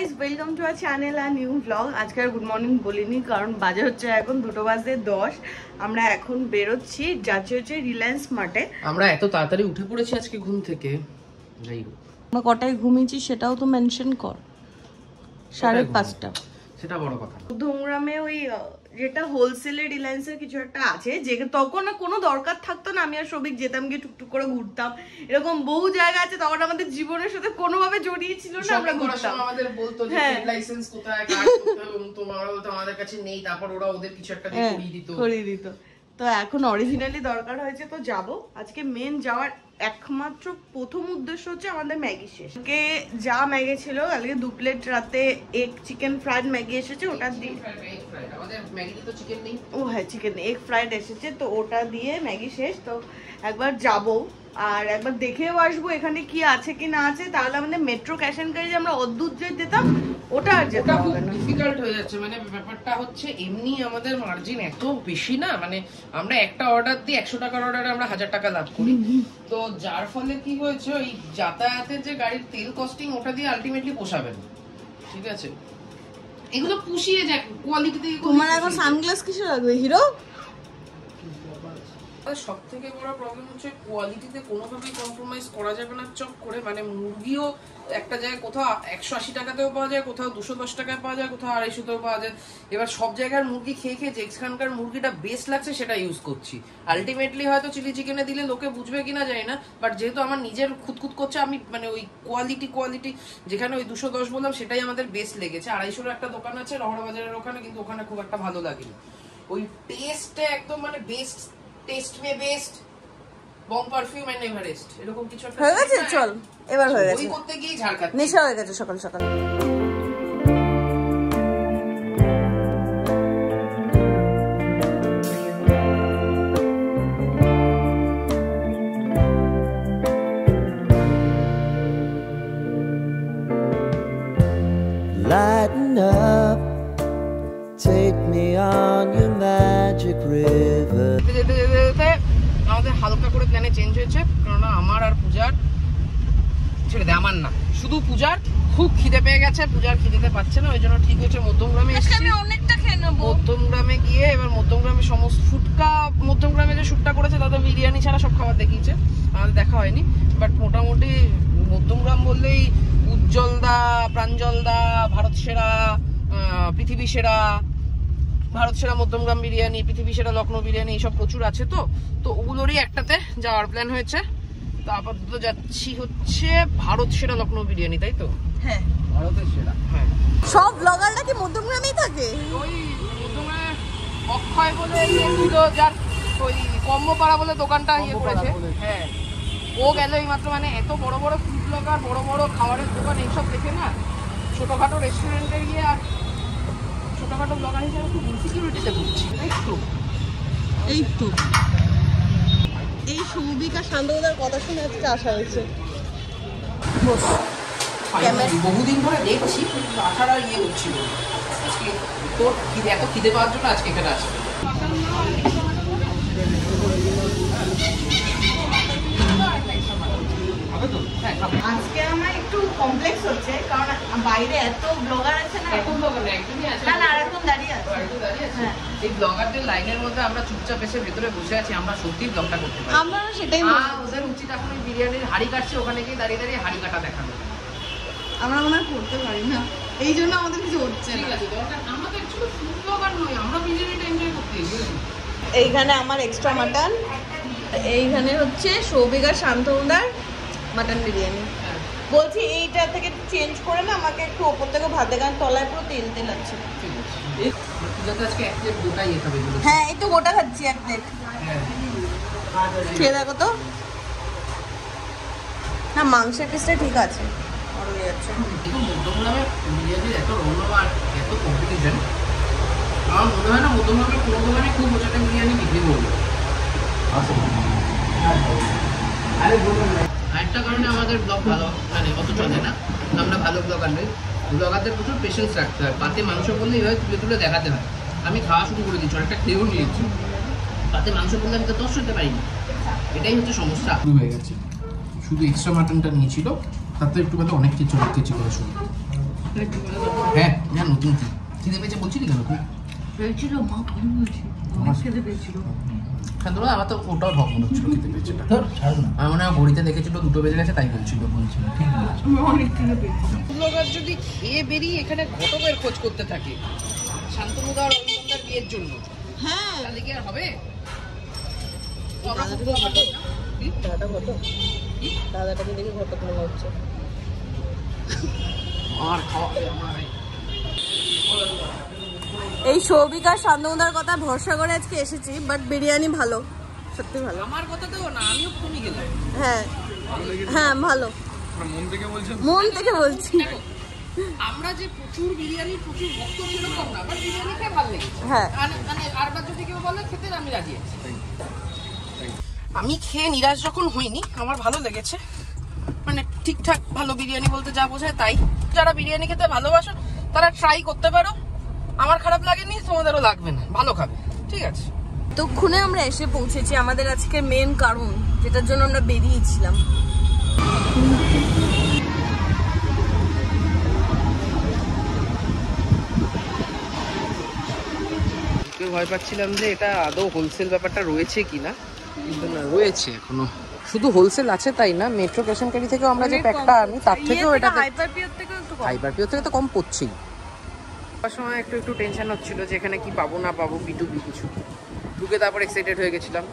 Guys welcome to our channel আর new blog. আজকে আর গুড মর্নিং বলিনি কারণ বাজে হচ্ছে এখন 2:10। আমরা এখন বেরোচ্ছি, যাচ্ছি হচ্ছে রিলায়েন্স মার্টে। আমরা এত তাড়াতাড়ি উঠে পড়েছি আজকে ঘুম থেকে। যাই হোক, আমরা কটায় ঘুমিয়েছি সেটাও তো মেনশন কর। 5:30। সেটা বড় কথা। ধুমরামে ওই যেটা হোলসেলের রিলায়েন্সের কিছু একটা আছে, যে তখন না কোনো দরকার থাকতো না, আমি আর সবিক যেতাম, গিয়ে টুকটুক করে ঘুরতাম। এরকম বহু জায়গা আছে, তখন আমাদের জীবনের সাথে কোনোভাবে জড়িয়ে ছিল না, আমরা ঘুরতাম। আমাদের বলতো যে ট্রেড লাইসেন্স কোথায়, কার্ড কোথায়, তোমরা বলতো আমাদের কাছে নেই, তারপর ওরা ওদের কিছু একটা দিয়ে করিয়ে দিত। তো এখন অরিজিনালি দরকার হয়েছে, তো যাব। আজকে মেন যাওয়ার একমাত্র প্রথম উদ্দেশ্য হচ্ছে আমাদের ম্যাগি শেষ। কে যা ম্যাগি ছিল কালকে 2 প্লেট রাতে এগ চিকেন ফ্রাইড ম্যাগি এসেছে, ওটা দিয়ে আমাদের ম্যাগিতে তো চিকেন নেই। ও হ্যাঁ, চিকেন এগ ফ্রাইড এসেছে, তো ওটা দিয়ে ম্যাগি শেষ। তো একবার যাব আর একবার দেখেও আসবো এখানে কি আছে কি না আছে। তাহলে আমাদের মেট্রো ক্যাশ এন্ড ক্যারি যে আমরা অদ্ভুত যে দিতাম ওটা আর যেতে হবে না, ডিফিকাল্ট হয়ে যাচ্ছে। মানে ব্যাপারটা হচ্ছে এমনি আমাদের মার্জিন এত বেশি না, মানে আমরা একটা অর্ডার দিই 100 টাকার অর্ডারে আমরা 1000 টাকা লাভ করি। তো যার ফলে কি হয়েছে, ওই যাতায়াতের যে গাড়ির তেল কস্টিং ওটা দিয়ে আলটিমেটলি পোষাবে না। ঠিক আছে, এগুলো পুষিয়ে যায় কোয়ালিটিতে। তোমার এখন সানগ্লাস কিসে লাগবে হিরো? সব থেকে বড় প্রবলেম হচ্ছে কোয়ালিটিতে কোনোভাবেই কম্প্রোমাইজ করা যাবে না চক করে। মানে মুরগিও একটা জায়গায় কোথাও 180 টাকাতেও পাওয়া যায়, কোথাও 210 টাকায় পাওয়া যায়, কোথাও 250তেও পাওয়া যায়। এবার সব জায়গার মুরগি খেয়ে খেয়ে যেখানকার মুরগিটা বেস্ট লাগছে সেটা ইউজ করছি। আলটিমেটলি হয়তো চিলি চিকেনে দিলে লোকে বুঝবে কিনা জানি না, বাট যেহেতু আমার নিজের খুঁতখুত করছে, আমি মানে ওই কোয়ালিটি যেখানে ওই 210 বললাম সেটাই আমাদের বেস্ট লেগেছে। 250 একটা দোকান আছে রহড়া বাজারের ওখানে, কিন্তু ওখানে খুব একটা ভালো লাগেনি। ওই টেস্টে একদম মানে বেস্ট, টেস্ট মে best, bong perfume and Everest, এরকম কিছু একটা হয়ে গেছে। চল এবার হয়ে গেছে, ওই করতে গিয়ে ঝাড়খাচ্ছি, নেশা হয়ে গেছে সকাল সকাল। Lighten up, take me on your magic river. আমাদের হালকা করে প্ল্যানে চেঞ্জ হয়েছে, কারণ আমার আর পূজার, ছেড়ে দে আমার না, শুধু পূজার খুব খিদে পেয়ে গেছে। পূজার খিদেতে পাচ্ছে না, ওই জন্য ঠিক হয়েছে মধ্যমগ্রামে এসেছি। আমি অনেকটা খেয়ে নেবো মধ্যমগ্রামে গিয়ে, এবার মধ্যমগ্রামে সমস্ত ফুটকা, মধ্যমগ্রামে যে শুটটা করেছে তাতে বিরিয়ানি ছাড়া সব খাবার দেখিয়েছে, আমাদের দেখা হয়নি। বাট মোটামুটি মধ্যমগ্রাম বললেই উজ্জ্বলদা, প্রাঞ্জলদা, ভারত সেরা, পৃথিবী সেরা, ভারত সেরা মধ্যমগ্রাম বিরিয়ানি, পৃথিবী সেরা লখনৌ বিরিয়ানি, এইসব প্রচুর আছে। তো ওগুলোরই একটাতে যাওয়ার প্ল্যান হয়েছে। তো আপাতত যাচ্ছি হচ্ছে ভারত সেরা লখনৌ বিরিয়ানি, তাই তো? হ্যাঁ, ভারতের সেরা। হ্যাঁ, সব ব্লগাররা কি মধ্যমগ্রামেই থাকে? ওই মধ্যমগ্রামে অক্ষয় বলে ছিল, যার ওই কম্বপাড়া বলে দোকানটা ইয়ে করেছে। হ্যাঁ, ও গেল এই মাত্র। মানে এত বড় বড় ফুড ব্লগার, বড় বড় খাবারের দোকান এইসব দেখে না, ছোটখাটো রেস্টুরেন্টে গিয়ে আর ছোটখাটো ব্লগার হিসেবে খুব ইনসিকিউরিটিতে ভুগছি। এই সৌভিকা শান্তদার কথা শুনে আজকে আসা হয়েছে। বহুদিন ধরে দেখছি, তাছাড়া ইয়ে হচ্ছিল। আজকে তোর এত খিদে পাওয়ার জন্য আজকে এখানে আসবে। আজকে আমার একটু কমপ্লেক্স হচ্ছে, কারণ বাইরে এত ব্লগার আছে না। এখন ব্লগার একদমই আছে না, আরেকজন দাঁড়িয়ে আছে। হ্যাঁ, এই ব্লগারদের লাইনের মধ্যে আমরা চুপচাপ এসে ভেতরে বসে আছি, আমরা সত্যি ব্লগটা করতে পারি। আমরা সেটাই ওদের উচিত এখন ওই বিরিয়ানির হাড়ি কাটছে, ওখানে গিয়ে দাঁড়িয়ে দাঁড়িয়ে হাড়ি কাটা দেখানো। আমরা মনে হয় করতে পারি না, এই জন্য আমাদের কিছু হচ্ছে না। আমাদের অ্যাকচুয়ালি ফুড ব্লগার নয়, আমরা বিরিয়ানিটা এনজয় করতে গেছি। এইখানে আমার এক্সট্রা মাটন, এইখানে হচ্ছে সৌভিকা শান্তদার মাটন বিরিয়ানি। বলছি এইটা থেকে চেঞ্জ করে না আমাকে একটু ওপর থেকে ভাত দেখান, তলায় পুরো তেল তেল আছে। হ্যাঁ, এই তো গোটা খাচ্ছি 1 প্লেট। খেয়ে দেখো তো। না, মাংসের পিসটা ঠিক আছে। মধ্যমগ্রামে বিরিয়ানির এত রমরমা, এত কম্পিটিশন, আমার মনে হয় না মধ্যমগ্রামে কোনো দোকানে খুব মজাটা বিরিয়ানি বিক্রি করবে। আরেকটা কারণে আমাদের ব্লগ ভালো, মানে অত চলে না, আমরা ভালো ব্লগার নই। ব্লগারদের প্রচুর পেশেন্স রাখতে হয়। পাতে মাংস বললে এইভাবে তুলে তুলে দেখাতে হয়। আমি খাওয়া শুরু করে দিচ্ছি, অনেকটা খেয়েও নিয়েছি। পাতে মাংস বললে আমি তো দশ হতে পারিনি, এটাই হচ্ছে সমস্যা। শুরু হয়ে গেছে, শুধু এক্সট্রা মাটনটা নিয়েছিল, তাতে একটু বেলা অনেক কিছু করে শুরু। না নতুন খিদে পেয়েছে বলছিলি কেন তুই? পেয়েছিল মা ভালো বলছি খেতে পেয়েছিল। শান্তনুদা আমার তো ওটাও ঢক মনে হচ্ছিল খেতে পেয়েছে। আমার মনে হয় ঘড়িতে দেখেছিল 2 বেজে গেছে তাই বলছিল। ব্লগার যদি খেয়ে বেরিয়ে এখানে ঘটকের খোঁজ করতে থাকে শান্তনুদা আর অরিন্দমদার বিয়ের জন্য, হ্যাঁ তাহলে কি আর হবে? দাদাটাকে দেখে ঘটক মনে হচ্ছে। আর খাওয়া আমার এই সৌভিক আর শান্তনুদার কথা ভরসা করে আজকে এসেছি, বাট বিরিয়ানি ভালো, সত্যি ভালো। আমার কথা তো না, আমিও ফোনই গেলাম। হ্যাঁ হ্যাঁ ভালো, মন থেকে বলছি। আমরা যে প্রচুর বিরিয়ানির প্রচুর ভক্ত সেরকম না, বাট বিরিয়ানি খেয়ে ভালো লেগেছে। হ্যাঁ মানে আরবার যদি কেউ বলে খেতে আমি রাজি আছি। আমি খেয়ে নিরাশ যখন হইনি, আমার ভালো লেগেছে। মানে ঠিকঠাক ভালো বিরিয়ানি বলতে যা বোঝায় তাই। যারা বিরিয়ানি খেতে ভালোবাসো তারা ট্রাই করতে পারো। আমার খারাপ লাগেনি, তোমাদেরও লাগবে না, ভালো খাবে, ঠিক আছে। তক্ষণে আমরা এসে পৌঁছেছি আমাদের আজকে মেন কারণ, যেটার জন্য আমরা বেরিয়েছিলাম। ভয় পাচ্ছিলাম যে এটা আদৌ হোলসেল ব্যাপারটা রয়েছে কিনা, কিন্তু না, রয়েছে এখনো। শুধু হোলসেল আছে তাই না, মেট্রো ক্যাশ এন্ড ক্যারি থেকেও আমরা যে প্যাকটা আনি তার থেকেও এটা হাইপারপিওর থেকে একটু কম, হাইপারপিওর থেকে তো কম পড়ছেই। তার সময় একটু টেনশন হচ্ছিল যে এখানে কি পাবো না পাবো, বিটুবি কিছু ঢুকে তারপর এক্সাইটেড হয়ে গেছিলাম।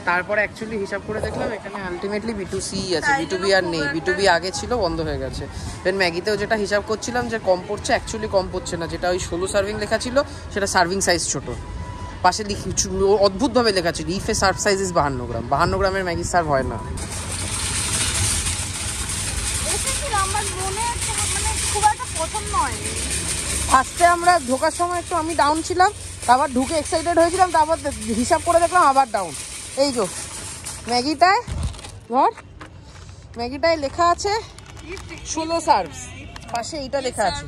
তারপর অ্যাকচুয়ালি হিসাব করে দেখলাম এখানে আলটিমেটলি বিটুসি আছে, বিটুবি আর নেই। বিটুবি আগে ছিল, বন্ধ হয়ে গেছে। দেন ম্যাগিতেও যেটা হিসাব করছিলাম যে কম পড়ছে, অ্যাকচুয়ালি কম পড়ছে না। যেটা ওই 16 সার্ভিং লেখা ছিল সেটা সার্ভিং সাইজ ছোট, পাশে অদ্ভুতভাবে লেখা ছিল ইফে সার্ভ সাইজ ইজ 52 গ্রাম। 52 গ্রামের ম্যাগি সার্ভ হয় না। ফার্স্টে আমরা ঢোকার সময় একটু আমি ডাউন ছিলাম, তারপর ঢুকে এক্সাইটেড হয়েছিলাম, তারপর হিসাব করে দেখলাম আবার ডাউন। এই যে ম্যাগিটায় ধর, ম্যাগিটায় লেখা আছে 16 সার্ভস, পাশে এইটা লেখা আছে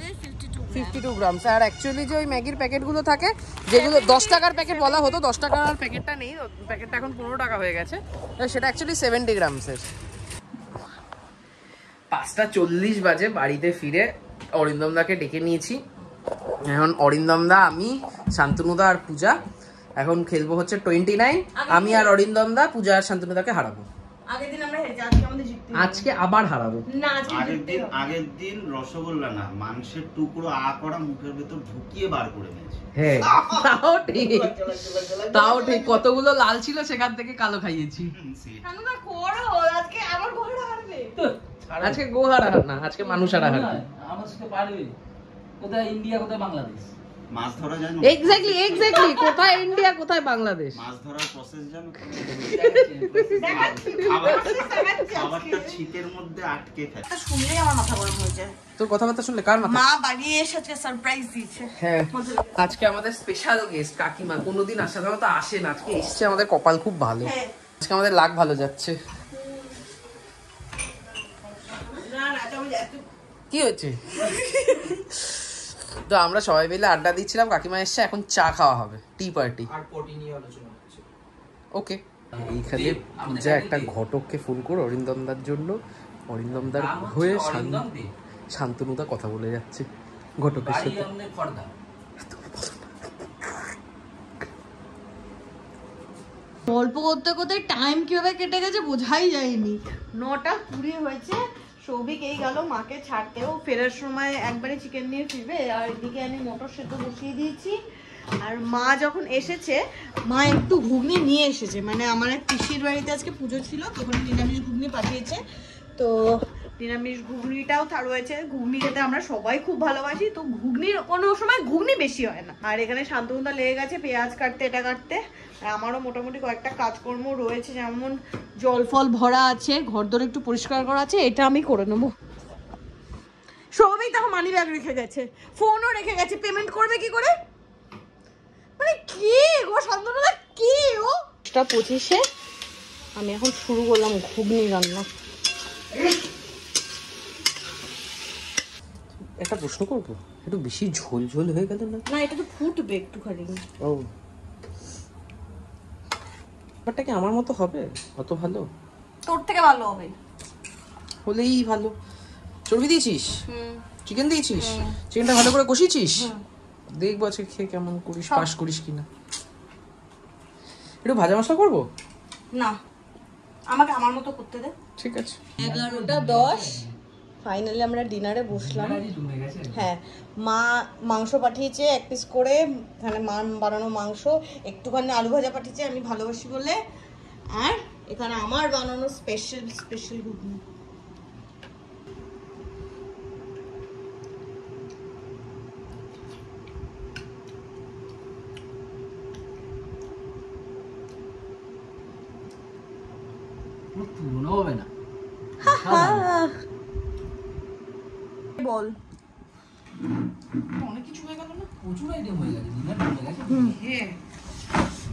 52 গ্রামস। আর অ্যাকচুয়ালি যে ওই ম্যাগির প্যাকেটগুলো থাকে, যেগুলো 10 টাকার প্যাকেট বলা হতো, 10 টাকার প্যাকেটটা নেই, প্যাকেটটা এখন 15 টাকা হয়ে গেছে, সেটা অ্যাকচুয়ালি 70 গ্রামসের। 5:40 বাজে বাড়িতে ফিরে অরিন্দমদাকে ডেকে নিয়েছি। এখন অরিন্দমদা, আমি, শান্তনুদা আর পূজা এখন খেলবো হচ্ছে 29। আমি আর অরিন্দমদা পূজা আর শান্তনুদাকে হারাবো। আজকে আবার হারাবো। আগের দিন রসগোল্লা না, মাংসের টুকরো করা মুখের ভেতর ঢুকিয়ে বার করে নিয়েছে। হ্যাঁ তাও ঠিক, কতগুলো লাল ছিল সেখান থেকে কালো খাইয়েছি। আজকে গো হারা না, আজকে মানুষ হারা হারবে। কোথায় ইন্ডিয়া কোথায় বাংলাদেশ মাছ ধরা যায় না। এক্স্যাক্টলি কোথায় ইন্ডিয়া কোথায় বাংলাদেশ। মাছ ধরার প্রসেস জানো? খাবারটা ছিটের মধ্যে আটকে খায়। শুনলেই আমার মাথা গরম হয়ে যায়। তোর কথাবার্তা শুনলে কার মাথা? মা বাড়ি এসে আজকে সারপ্রাইজ দিয়েছে। হ্যাঁ, আজকে আমাদের স্পেশাল গেস্ট কাকিমা, কোনোদিন সাধারণত আসে না, আজকে এসছে। আমাদের কপাল খুব ভালো, আজকে আমাদের লাক ভালো যাচ্ছে। কি হচ্ছে? তো আমরা সবাই মিলে আড্ডা দিচ্ছিলাম, কাকিমা এসছে, এখন চা খাওয়া হবে, টি পার্টি। আর পটি নিয়ে আলোচনা হচ্ছে। ওকে, এইখানে পূজা একটা ঘটককে ফোন করে অরিন্দমদার জন্য, অরিন্দমদার হয়ে শান্তনুদা কথা বলে যাচ্ছে ঘটকের সাথে। গল্প করতে করতে টাইম কিভাবে কেটে গেছে বোঝাই যায়নি। 9:20 হয়েছে। সৌভিক এই গেল মাকে ছাড়তেও, ফেরার সময় একবারে চিকেন নিয়ে ফিরবে। আর এদিকে আমি মটর সেদ্ধ বসিয়ে দিয়েছি। আর মা যখন এসেছে, মা একটু ঘুগনি নিয়ে এসেছে। মানে আমার এক পিসির বাড়িতে আজকে পুজো ছিল, তখন নিরামিষ ঘুগনি পাঠিয়েছে। তো নিরামিষ ঘুগনিটাও রয়েছে। ঘুগনি খেতে আমরা সবাই খুব ভালোবাসি, তো ঘুগনির কোনো সময় ঘুগনি বেশি হয় না। আর এখানে শান্তনুদা লেগে গেছে পেঁয়াজ কাটতে, এটা কাটতে। আর আমারও মোটামুটি কয়েকটা কাজকর্ম রয়েছে, যেমন জল ফল ভরা আছে, ঘর দর একটু পরিষ্কার করা আছে, এটা আমি করে নেবো। সবই তখন মানি ব্যাগ রেখে গেছে, ফোনও রেখে গেছে, পেমেন্ট করবে কি করে? মানে কি গো শান্তনুদা, কি ও? 25-এ আমি এখন শুরু করলাম ঘুগনি রান্না। একটা প্রশ্ন করবো, একটু বেশি ঝোল ঝোল হয়ে গেল না? না, এটা তো ফুটবে একটুখানি। ও, ব্যাপারটা কি আমার মতো হবে? অত ভালো? তোর থেকে ভালো হবে, হলেই ভালো। চর্বি দিয়েছিস? চিকেন দিয়েছিস? চিকেনটা ভালো করে কষিয়েছিস? দেখবো আজকে খেয়ে কেমন করিস, পাস করিস কিনা। একটু ভাজা মশলা করবো না, আমাকে আমার মতো করতে দে। ঠিক আছে। 11:10 ফাইনালি আমরা ডিনারে বসলাম। হ্যাঁ, মা মাংস পাঠিয়েছে 1 পিস করে, এখানে মা বানানো মাংস, একটুখানি আলু ভাজা পাঠিয়েছে আমি ভালোবাসি বলে, আর এখানে আমার বানানো স্পেশাল ঘুগনি। তুলনা হবে না। বল, অনেক কিছু হয়ে গেল না? প্রচুর আইটেম হয়ে গেছে, ডিনার হয়ে গেছে। হ্যাঁ,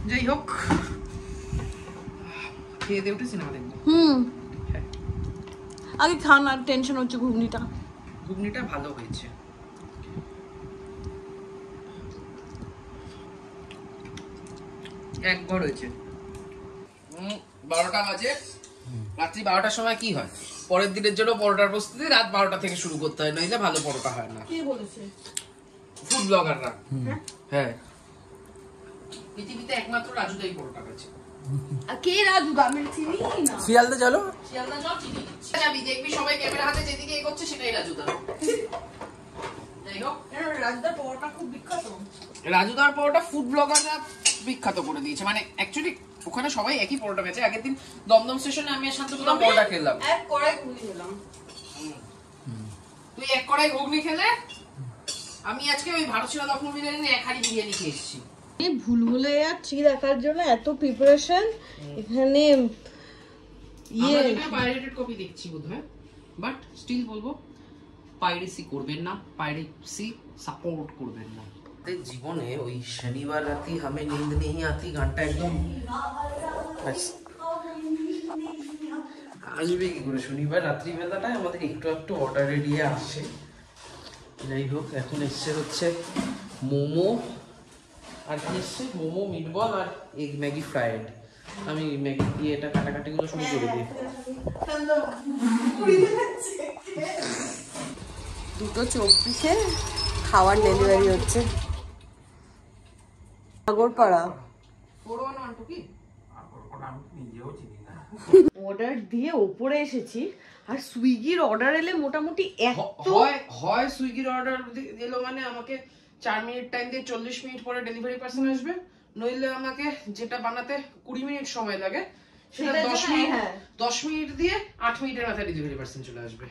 যাই হোক, খেয়ে দিয়ে উঠে সিনেমা দেখবো। আগে খান, আর টেনশন হচ্ছে ঘুগনিটা ভালো হয়েছে। একবার হয়েছে। 12টা বাজে, রাত্রি 12টার সময় কি হয়? পরের দিনের জন্য পরোটার প্রস্তুতি রাত 12টা থেকে শুরু করতে হয়, নইলে ভালো পরোটা হয় না। কে বলেছে? ফুড ব্লগাররা। হ্যাঁ, পৃথিবীতে একমাত্র রাজুদাই পরোটা খাচ্ছে। আর কে রাজু? আমি চিনি না। শিয়ালদা চলো, শিয়ালদা চল, চিনি যাবি, দেখবি সবাই ক্যামেরা হাতে যেদিকে এগোচ্ছে সেটাই রাজুদা। যাই হোক, রাজুদার পরোটা খুব বিখ্যাত। রাজুদার পরোটা ফুড ব্লগাররা বিখ্যাত করে দিয়েছে। মানে অ্যাকচুয়ালি ওখানে সবাই একই পরোটা খেয়েছে। আগের দিন দমদম স্টেশনে আমি আর শান্তনুদা পরোটা খেলাম, এক কড়াই ঘুগনি খেলাম। তুই এক কড়াই ঘুগনি খেলে, আমি আজকে ওই ভারতীয় লখনৌ বিরিয়ানি 1 হাঁড়ি বিরিয়ানি খেয়ে এসেছি। ভুলভুলাইয়া 3 দেখার জন্য এত প্রিপারেশন। এখানে পাইরেটেড কপি দেখছি বোধহয়, বাট স্টিল বলবো পাইরেসি করবেন না, পাইরেসি সাপোর্ট করবেন না। জীবনে ওই শনিবার রাতি হামে নীंद नहीं आती গানটা একদম আসবে কি করে? শনিবার রাত্রিবেলাটায় আমাদের একটু একটু অর্ডারে দিয়ে আসে। যাই হোক, এখন এসছে হচ্ছে মোমো, আর কি এসছে? মোমো, মিটবল আর এগ ম্যাগি ফ্রাইড। আমি ম্যাগি দিয়ে এটা কাটাকাটিগুলো শুরু করে দিই। 2:24 খাবার ডেলিভারি হচ্ছে আগরপাড়া। অর্ডার দিয়ে ওপরে এসেছি, আর সুইগির অর্ডার এলে মোটামুটি হয় সুইগির অর্ডার দিলো মানে আমাকে 4 মিনিট টাইম দিয়ে 40 মিনিট পরে ডেলিভারি পার্সন আসবে, নইলে আমাকে যেটা বানাতে 20 মিনিট সময় লাগে সেটা 10 মিনিট দিয়ে 8 মিনিটের মাথায় ডেলিভারি পার্সন চলে আসবে।